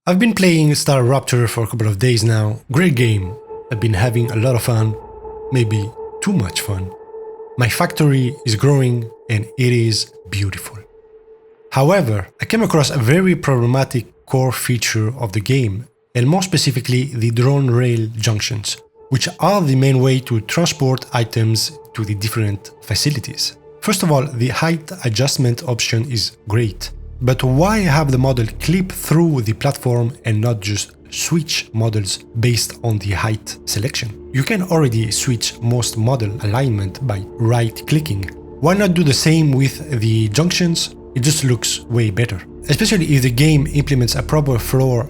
I've been playing Star Rupture for a couple of days now. Great game. I've been having a lot of fun, maybe too much fun. My factory is growing and it is beautiful. However, I came across a very problematic core feature of the game, and more specifically the drone rail junctions, which are the main way to transport items to the different facilities. First of all, the height adjustment option is great. But why have the model clip through the platform and not just switch models based on the height selection? You can already switch most model alignment by right-clicking. Why not do the same with the junctions? It just looks way better. Especially if the game implements a proper floor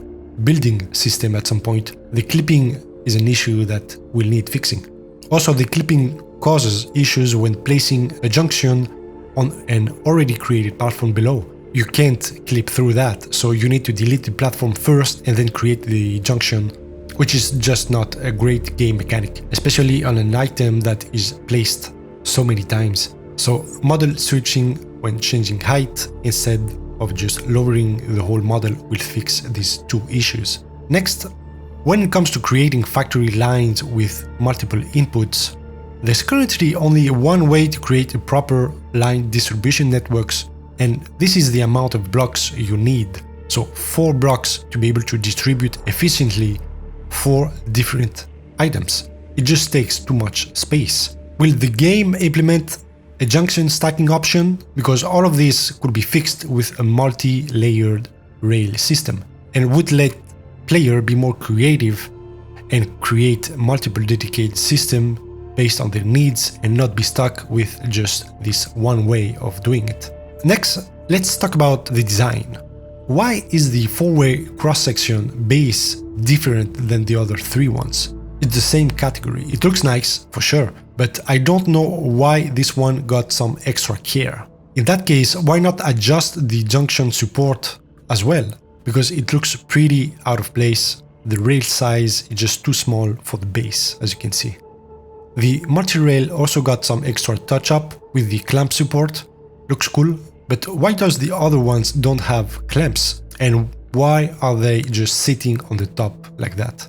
building system at some point, the clipping is an issue that will need fixing. Also, the clipping causes issues when placing a junction on an already created platform below. You can't clip through that, so you need to delete the platform first and then create the junction, which is just not a great game mechanic, especially on an item that is placed so many times. So model switching when changing height instead of just lowering the whole model will fix these two issues. Next, when it comes to creating factory lines with multiple inputs, there's currently only one way to create a proper line distribution networks, and this is the amount of blocks you need. So 4 blocks to be able to distribute efficiently 4 different items. It just takes too much space. Will the game implement a junction stacking option? Because all of this could be fixed with a multi-layered rail system and would let player be more creative and create multiple dedicated systems based on their needs and not be stuck with just this one way of doing it. Next, let's talk about the design. Why is the 4-way cross-section base different than the other 3 ones? It's the same category. It looks nice, for sure, but I don't know why this one got some extra care. In that case, why not adjust the junction support as well? Because it looks pretty out of place. The rail size is just too small for the base, as you can see. The multi-rail also got some extra touch-up with the clamp support. Looks cool, but why does the other ones don't have clamps? And why are they just sitting on the top like that?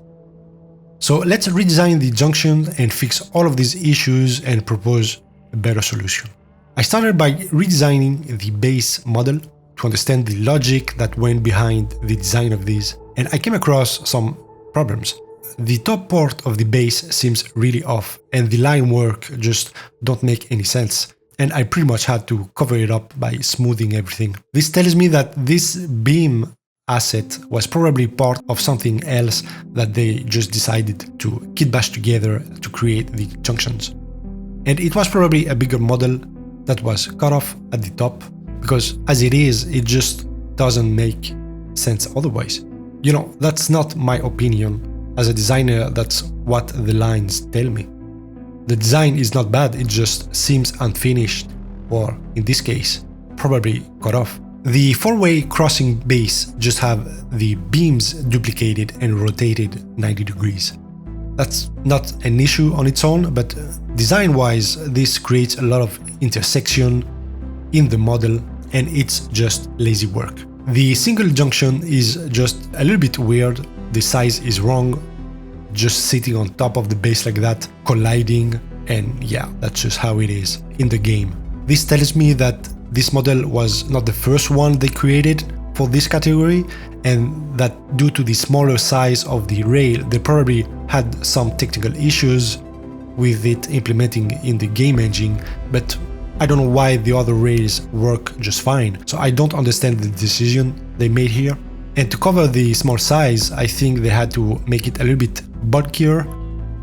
So let's redesign the junction and fix all of these issues and propose a better solution. I started by redesigning the base model to understand the logic that went behind the design of these, and I came across some problems. The top part of the base seems really off, and the line work just don't make any sense. And I pretty much had to cover it up by smoothing everything. This tells me that this beam asset was probably part of something else that they just decided to kitbash together to create the junctions. And it was probably a bigger model that was cut off at the top, because as it is, it just doesn't make sense otherwise. You know, that's not my opinion. As a designer, that's what the lines tell me. The design is not bad, it just seems unfinished, or in this case, probably cut off. The 4-way crossing base just have the beams duplicated and rotated 90 degrees. That's not an issue on its own, but design-wise, this creates a lot of intersection in the model, and it's just lazy work. The single junction is just a little bit weird. The size is wrong, just sitting on top of the base like that, colliding, and yeah, that's just how it is in the game. This tells me that this model was not the first one they created for this category, and that due to the smaller size of the rail, they probably had some technical issues with it implementing in the game engine, but I don't know why the other rails work just fine. So I don't understand the decision they made here. And to cover the small size, I think they had to make it a little bit bulkier.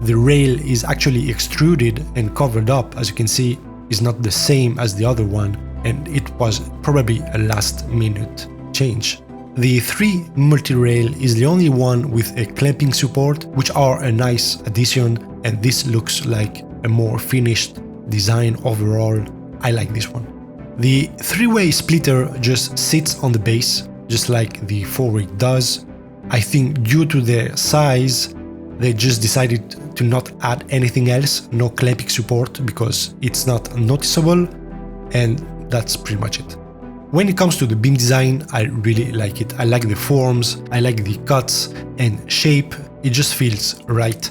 The rail is actually extruded and covered up, as you can see, is not the same as the other one, and it was probably a last-minute change. The 3 multi-rail is the only one with a clamping support, which are a nice addition, and this looks like a more finished design overall. I like this one. The 3-way splitter just sits on the base, just like the 4-way does. I think due to their size, they just decided to not add anything else, no clamping support, because it's not noticeable, and that's pretty much it. When it comes to the beam design, I really like it. I like the forms, I like the cuts and shape, it just feels right.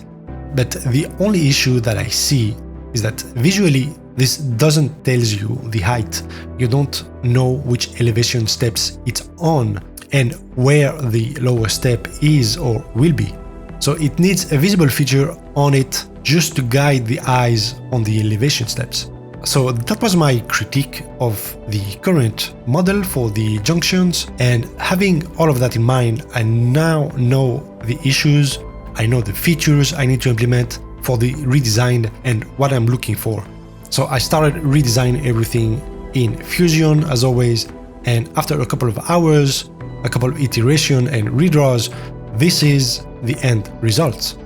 But the only issue that I see is that visually this doesn't tell you the height. You don't know which elevation steps it's on and where the lower step is or will be. So it needs a visible feature on it just to guide the eyes on the elevation steps. So that was my critique of the current model for the junctions, and having all of that in mind, I now know the issues, I know the features I need to implement for the redesign and what I'm looking for. So I started redesigning everything in Fusion as always, and after a couple of hours, a couple of iteration and redraws, this is the end result.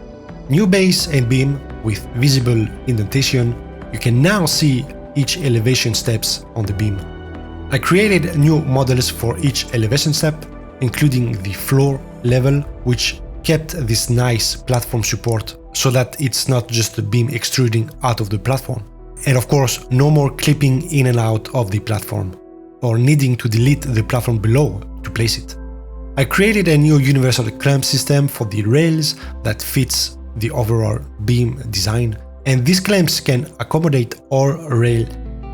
New base and beam with visible indentation. You can now see each elevation steps on the beam. I created new models for each elevation step, including the floor level, which kept this nice platform support so that it's not just a beam extruding out of the platform. And of course, no more clipping in and out of the platform or needing to delete the platform below to place it. I created a new universal clamp system for the rails that fits the overall beam design, and these clamps can accommodate all rail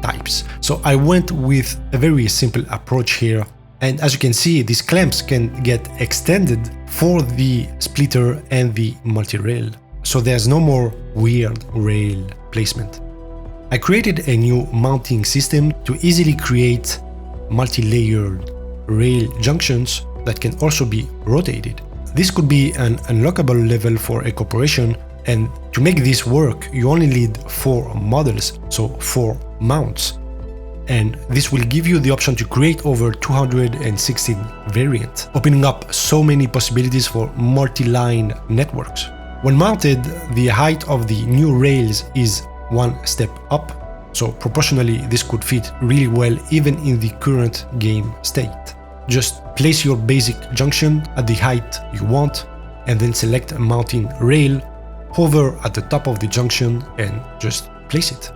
types. So I went with a very simple approach here, and as you can see, these clamps can get extended for the splitter and the multi-rail, so there's no more weird rail placement. I created a new mounting system to easily create multi-layered rail junctions that can also be rotated. This could be an unlockable level for a corporation, and to make this work, you only need 4 models, so 4 mounts. And this will give you the option to create over 216 variants, opening up so many possibilities for multi-line networks. When mounted, the height of the new rails is 1 step up, so proportionally this could fit really well even in the current game state. Just place your basic junction at the height you want, and then select a mounting rail, hover at the top of the junction and just place it.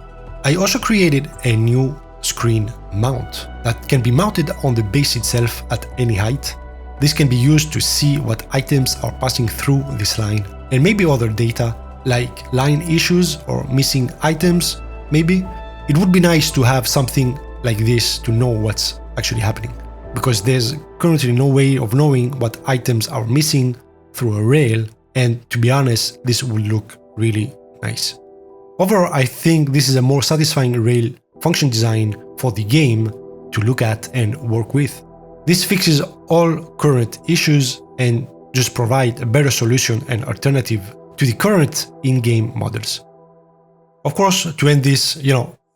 I also created a new screen mount that can be mounted on the base itself at any height. This can be used to see what items are passing through this line, and maybe other data like line issues or missing items maybe. It would be nice to have something like this to know what's actually happening, because there's currently no way of knowing what items are missing through a rail, and to be honest, this will look really nice. Overall, I think this is a more satisfying rail function design for the game to look at and work with. This fixes all current issues and just provide a better solution and alternative to the current in-game models. Of course, to end this,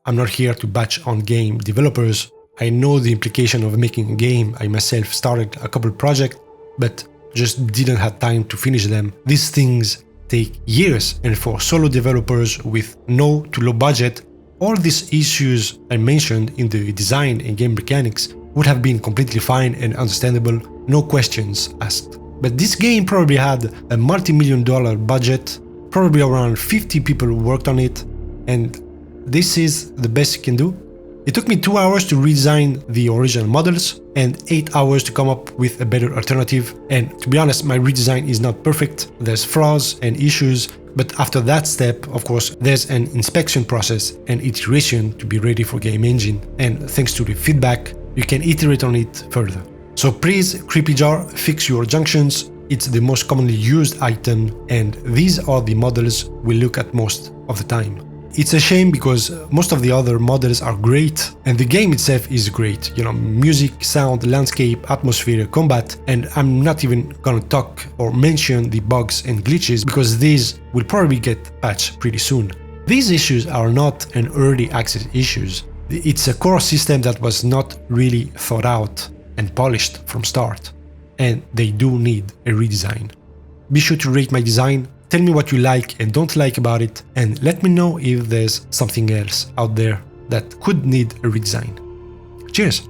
I'm not here to bash on game developers. I know the implication of making a game. I myself started a couple projects, but just didn't have time to finish them. These things take years, and for solo developers with no to low budget, all these issues I mentioned in the design and game mechanics would have been completely fine and understandable, no questions asked. But this game probably had a multi-million-dollar budget, probably around 50 people worked on it, and this is the best it can do. It took me 2 hours to redesign the original models and 8 hours to come up with a better alternative. And to be honest, my redesign is not perfect. There's flaws and issues, but after that step, of course, there's an inspection process and iteration to be ready for game engine. And thanks to the feedback, you can iterate on it further. So please, Creepy Jar, fix your junctions. It's the most commonly used item, and these are the models we look at most of the time. It's a shame because most of the other models are great and the game itself is great. Music, sound, landscape, atmosphere, combat, and I'm not even gonna talk or mention the bugs and glitches because these will probably get patched pretty soon. These issues are not an early access issues. It's a core system that was not really thought out and polished from start, and they do need a redesign. Be sure to rate my design. Tell me what you like and don't like about it, and let me know if there's something else out there that could need a redesign. Cheers!